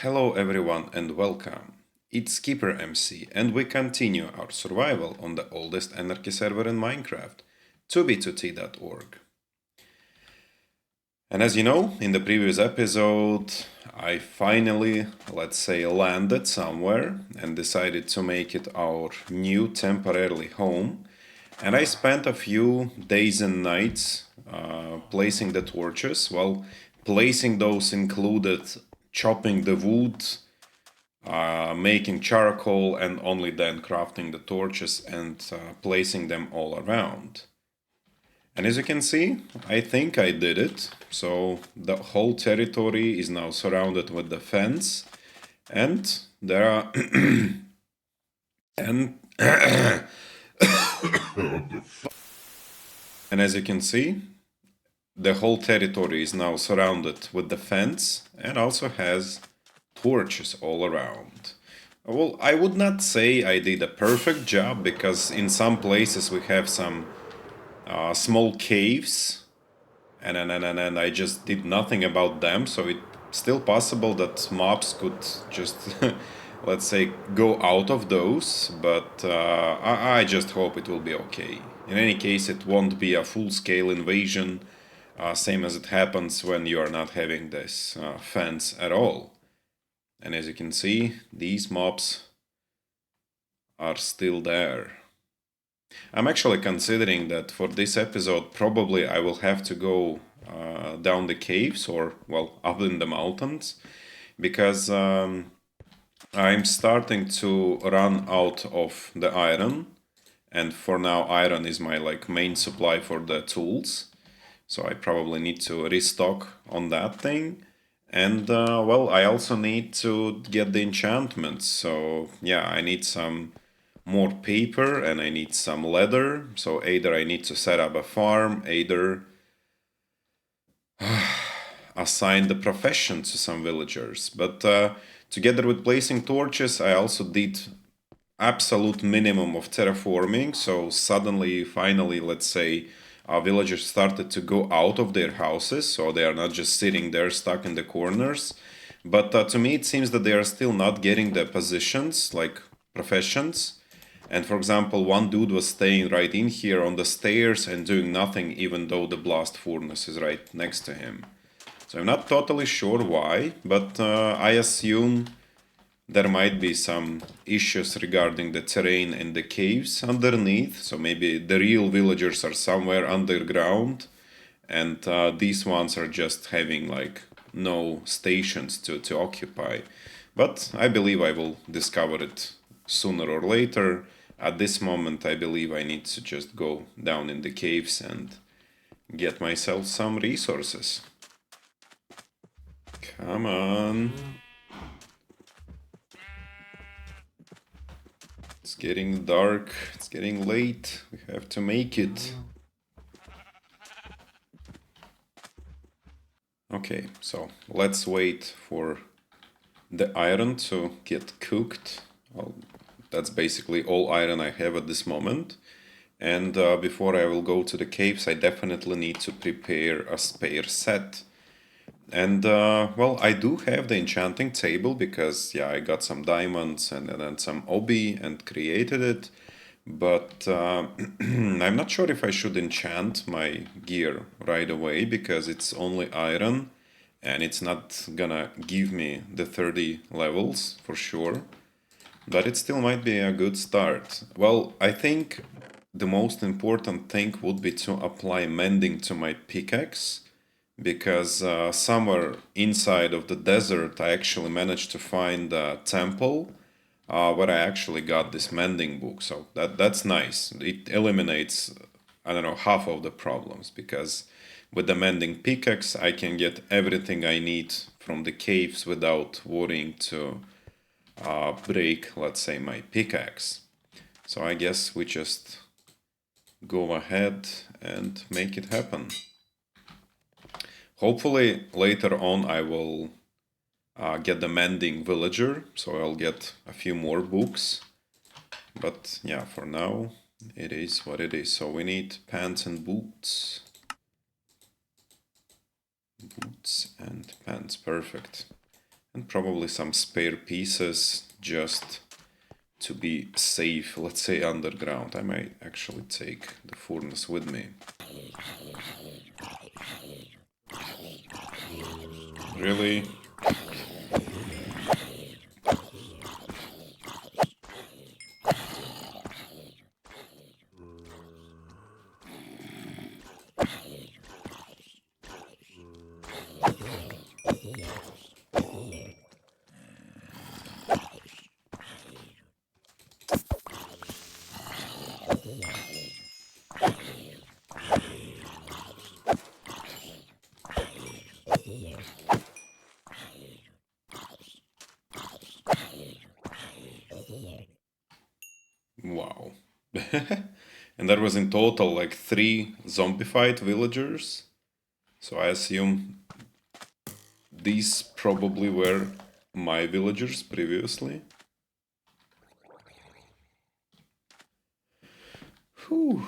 Hello everyone and welcome. It's KeeperMC and we continue our survival on the oldest anarchy server in Minecraft, 2b2t.org. And as you know, in the previous episode, I finally, let's say, landed somewhere and decided to make it our new temporarily home. And I spent a few days and nights placing the torches. Well, placing those included chopping the wood, making charcoal, and only then crafting the torches and placing them all around. And as you can see, I think I did it. So the whole territory is now surrounded with the fence, and there are and and as you can see, the whole territory is now surrounded with the fence and also has torches all around. Well, I would not say I did a perfect job because in some places we have some small caves and I just did nothing about them, so it's still possible that mobs could just let's say go out of those, but I just hope it will be okay. In any case, it won't be a full-scale invasion, same as it happens when you are not having this fence at all. And as you can see, these mobs are still there. I'm actually considering that for this episode probably I will have to go down the caves or, well, up in the mountains, because I'm starting to run out of the iron, and for now iron is my main supply for the tools, so I probably need to restock on that thing. And well, I also need to get the enchantments, so yeah, I need some more paper and I need some leather. So either I need to set up a farm, either assign the profession to some villagers. But together with placing torches, I also did absolute minimum of terraforming. So suddenly, finally, let's say, villagers started to go out of their houses, so they are not just sitting there stuck in the corners. But to me, it seems that they are still not getting the positions, like professions. And for example, one dude was staying right in here on the stairs and doing nothing, even though the blast furnace is right next to him. So I'm not totally sure why, but I assume there might be some issues regarding the terrain and the caves underneath. So maybe the real villagers are somewhere underground, and these ones are just having no stations to occupy. But I believe I will discover it sooner or later. At this moment, I believe I need to just go down in the caves and get myself some resources. Come on. It's getting dark, it's getting late, we have to make it. Okay, so let's wait for the iron to get cooked. Well, that's basically all iron I have at this moment. And before I will go to the caves, I definitely need to prepare a spare set. And well, I do have the enchanting table because, yeah, I got some diamonds and then some obi and created it. But I'm not sure if I should enchant my gear right away because it's only iron and it's not gonna give me the 30 levels for sure. But it still might be a good start. Well, I think the most important thing would be to apply mending to my pickaxe, because somewhere inside of the desert I actually managed to find a temple where I actually got this mending book. So that's nice. It eliminates, I don't know, half of the problems, because with the mending pickaxe I can get everything I need from the caves without worrying to break, let's say, my pickaxe. So I guess we just go ahead and make it happen. Hopefully later on I will get the mending villager, so I'll get a few more books. But yeah, for now it is what it is. So we need pants and boots. Boots and pants, perfect. and probably some spare pieces just to be safe, let's say underground. I might actually take the furnace with me. Really? Wow. And there was in total like 3 zombified villagers. So I assume these probably were my villagers previously. Whew.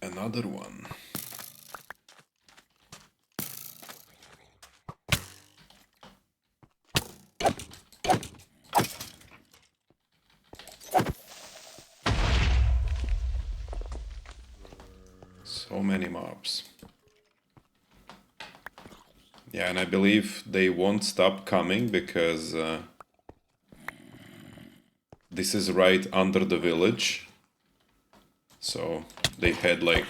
Another one. So many mobs. Yeah, and I believe they won't stop coming because this is right under the village. So they had like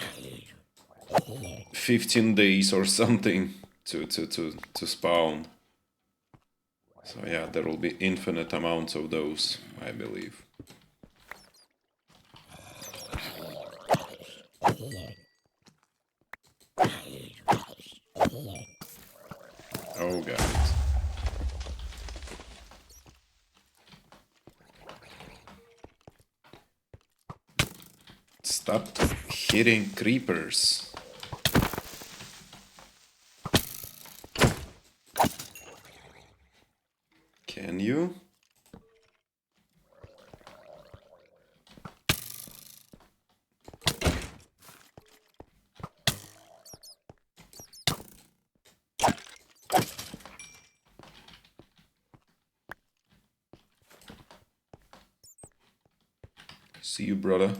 15 days or something to spawn. So yeah, there will be infinite amounts of those, I believe. Oh god. Stop hitting creepers. Can you? See you, brother.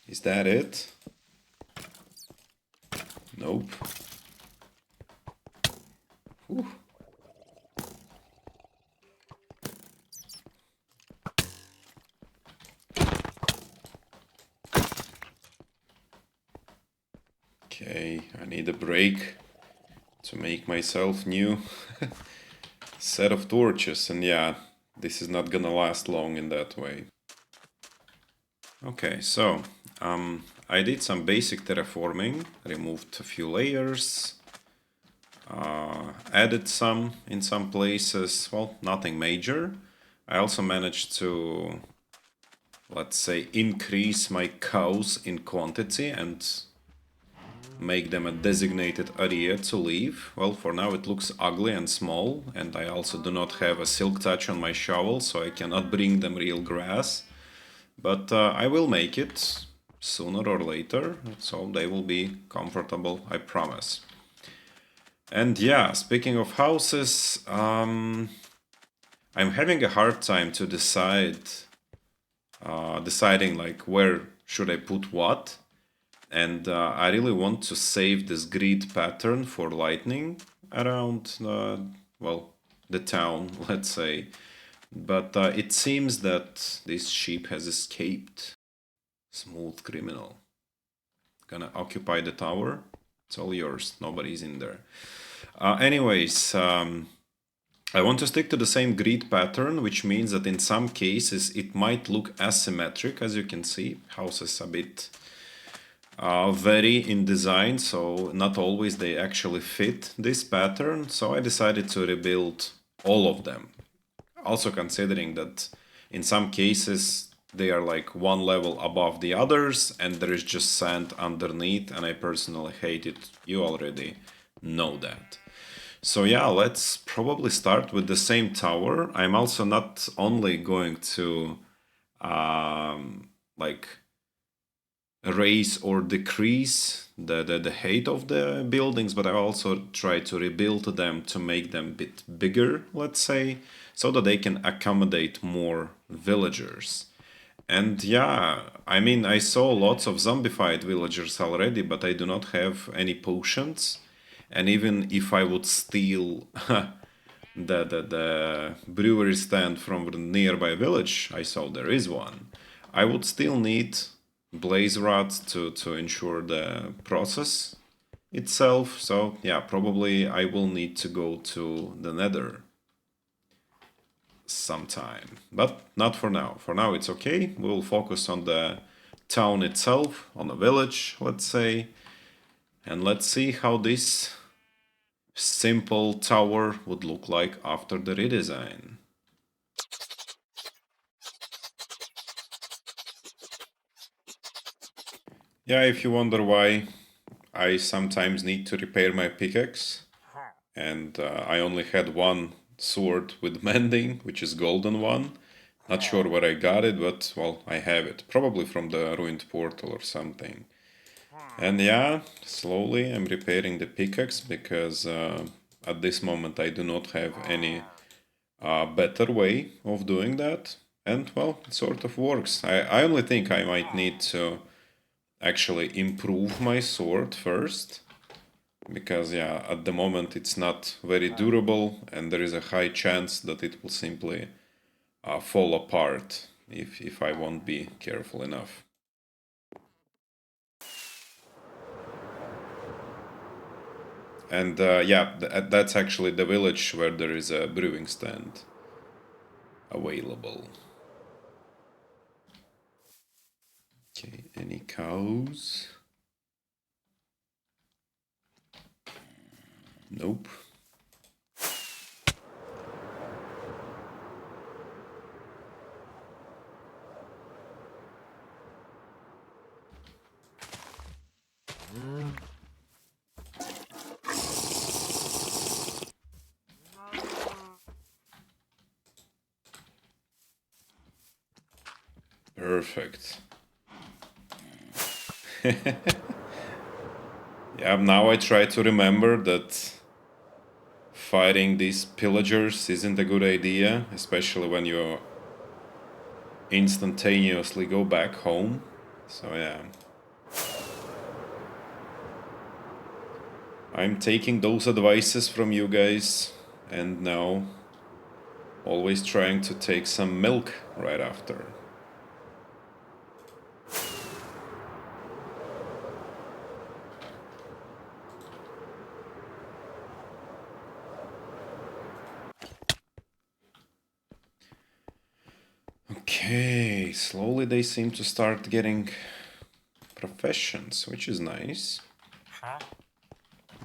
Is that it? Nope. Whew. Okay, I need a break to make myself new set of torches, and yeah, this is not gonna last long in that way. Okay, so I did some basic terraforming, removed a few layers, added some in some places, well, nothing major. I also managed to, let's say, increase my cows in quantity and make them a designated area to live. Well, for now it looks ugly and small, and I also do not have a silk touch on my shovel, so I cannot bring them real grass. But I will make it sooner or later, so they will be comfortable, I promise. And yeah, speaking of houses, I'm having a hard time to deciding like where should I put what. And I really want to save this grid pattern for lightning around, well, the town, let's say. But it seems that this sheep has escaped. Smooth criminal. Gonna occupy the tower. It's all yours. Nobody's in there. Anyways, I want to stick to the same grid pattern, which means that in some cases it might look asymmetric, as you can see. House is a bit vary in design, so not always they actually fit this pattern. So I decided to rebuild all of them. Also considering that in some cases they are like one level above the others and there is just sand underneath, and I personally hate it. You already know that. So yeah, let's probably start with the same tower. I'm also not only going to like raise or decrease the height of the buildings, but I also try to rebuild them to make them a bit bigger, let's say, so that they can accommodate more villagers. And yeah, I mean, I saw lots of zombified villagers already, but I do not have any potions. And even if I would steal the brewery stand from the nearby village, I saw there is one, I would still need blaze rods to ensure the process itself. So yeah, probably I will need to go to the nether sometime, but not for now. For now it's okay. We'll focus on the town itself, on the village, let's say, and let's see how this simple tower would look like after the redesign. Yeah, if you wonder why I sometimes need to repair my pickaxe, and I only had one sword with mending, which is golden one. Not sure where I got it, but well, I have it. Probably from the ruined portal or something. And yeah, slowly I'm repairing the pickaxe because at this moment I do not have any better way of doing that. And well, it sort of works. I only think I might need to actually improve my sword first. Because yeah, at the moment it's not very durable and there is a high chance that it will simply fall apart if I won't be careful enough. And yeah, that's actually the village where there is a brewing stand available. Okay, any cows? Nope. Perfect. Yeah, now I try to remember that fighting these pillagers isn't a good idea, especially when you instantaneously go back home. So yeah. I'm taking those advices from you guys and now always trying to take some milk right after. Okay, slowly they seem to start getting professions, which is nice.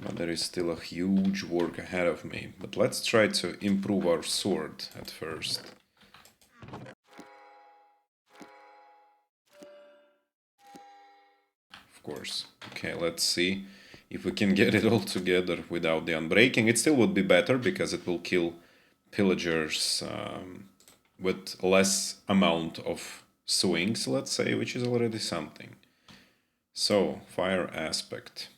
But there is still a huge work ahead of me. But let's try to improve our sword at first. Of course. Okay, let's see if we can get it all together without the unbreaking. It still would be better because it will kill pillagers with less amount of swings, let's say, which is already something. So, fire aspect.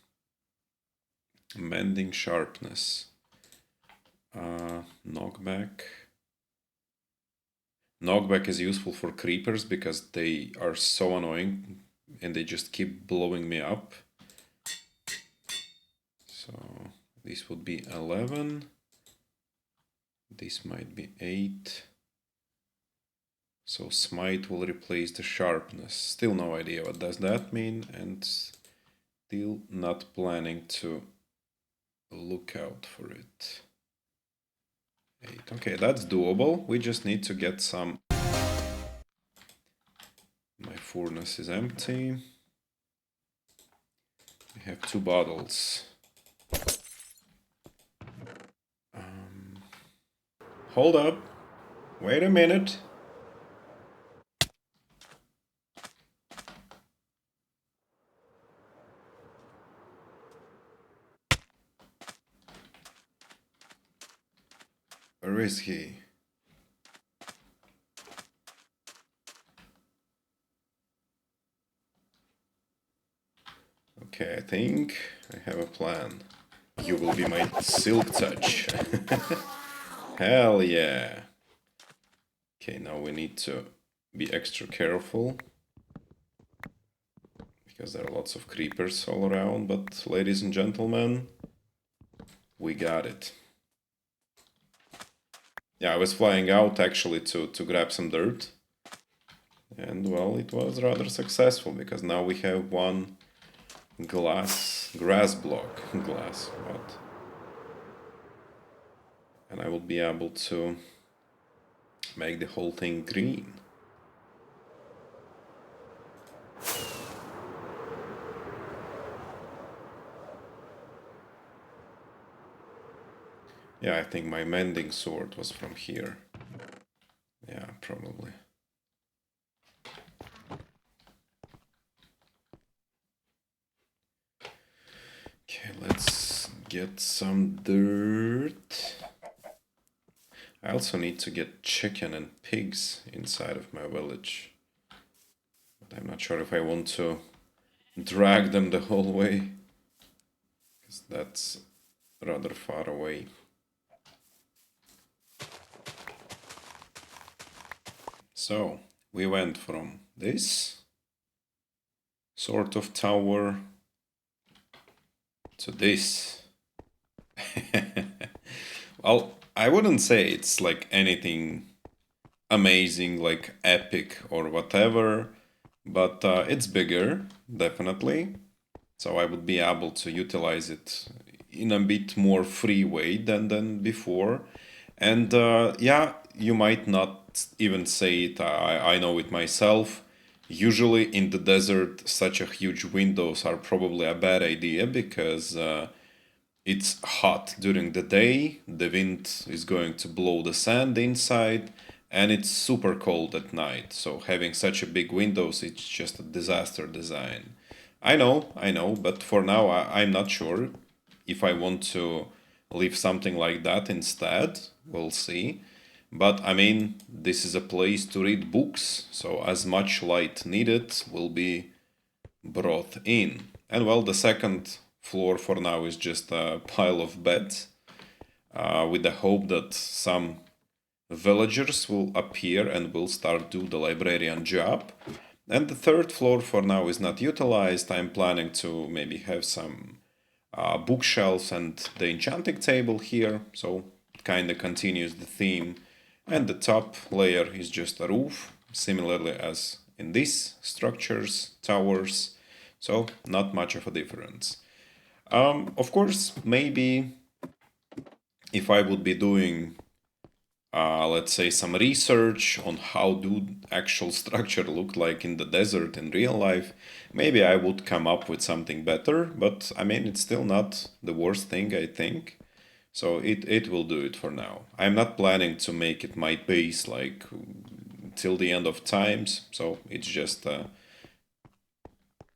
Mending sharpness. Knockback. Knockback is useful for creepers because they are so annoying and they just keep blowing me up. So this would be 11. This might be 8. So smite will replace the sharpness. Still no idea what does that mean, and still not planning to look out for it. 8. Okay, that's doable. We just need to get some. My furnace is empty. We have 2 bottles. Hold up. Wait a minute. Where is he? Okay, I think I have a plan. You will be my silk touch. Hell yeah. Okay, now we need to be extra careful because there are lots of creepers all around, but ladies and gentlemen, we got it. Yeah, I was flying out actually to grab some dirt. And well, it was rather successful because now we have one grass block. Glass, what? And I will be able to make the whole thing green. Yeah, I think my mending sword was from here. Yeah, probably. Okay, let's get some dirt. I also need to get chicken and pigs inside of my village. But I'm not sure if I want to drag them the whole way, because that's rather far away. So we went from this sort of tower to this. Well, I wouldn't say it's like anything amazing, like epic or whatever, but it's bigger, definitely. So I would be able to utilize it in a bit more free way than before. And yeah, you might not even say it, I know it myself. Usually in the desert, such a huge windows are probably a bad idea because it's hot during the day, the wind is going to blow the sand inside, and it's super cold at night. So having such a big windows, it's just a disaster design. I know, but for now I'm not sure if I want to leave something like that instead. We'll see. But I mean, this is a place to read books, so as much light needed will be brought in. And well, the second floor for now is just a pile of beds, with the hope that some villagers will appear and will start do the librarian job. And the third floor for now is not utilized. I'm planning to maybe have some bookshelves and the enchanting table here, so it kind of continues the theme. And the top layer is just a roof, similarly as in these structures, towers, so not much of a difference. Of course, maybe if I would be doing let's say some research on how do actual structure look like in the desert in real life, maybe I would come up with something better, but I mean it's still not the worst thing, I think. So it will do it for now. I'm not planning to make it my base like till the end of times, so it's just a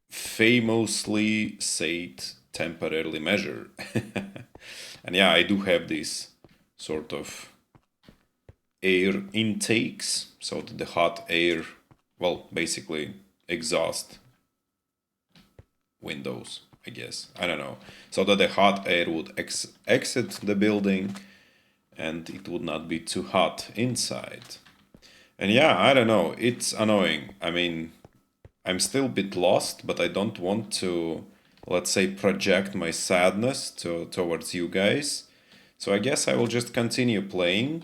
famously said temporarily measure. And yeah, I do have this sort of air intakes so that the hot air, well, basically exhaust windows, I guess. I don't know. So that the hot air would exit the building and it would not be too hot inside. And yeah, I don't know. It's annoying. I mean, I'm still a bit lost, but I don't want to, let's say, project my sadness towards you guys. So I guess I will just continue playing,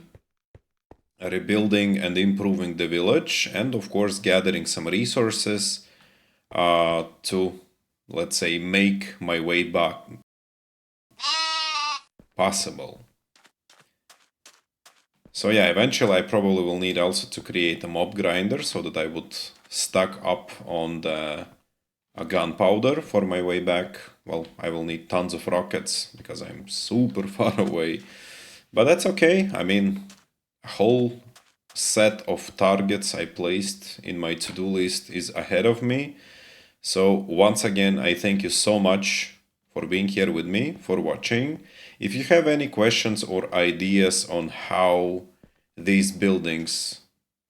rebuilding and improving the village, and of course gathering some resources to, let's say, make my way back possible. So yeah, eventually I probably will need also to create a mob grinder so that I would stock up on the gunpowder for my way back. Well, I will need tons of rockets because I'm super far away. But that's okay. I mean, a whole set of targets I placed in my to-do list is ahead of me. So once again, I thank you so much for being here with me, for watching. If you have any questions or ideas on how these buildings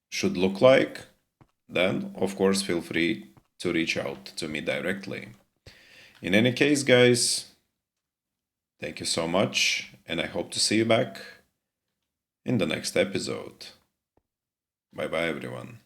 should look like, then of course feel free to reach out to me directly. In any case, guys, thank you so much, and I hope to see you back in the next episode. Bye bye, everyone.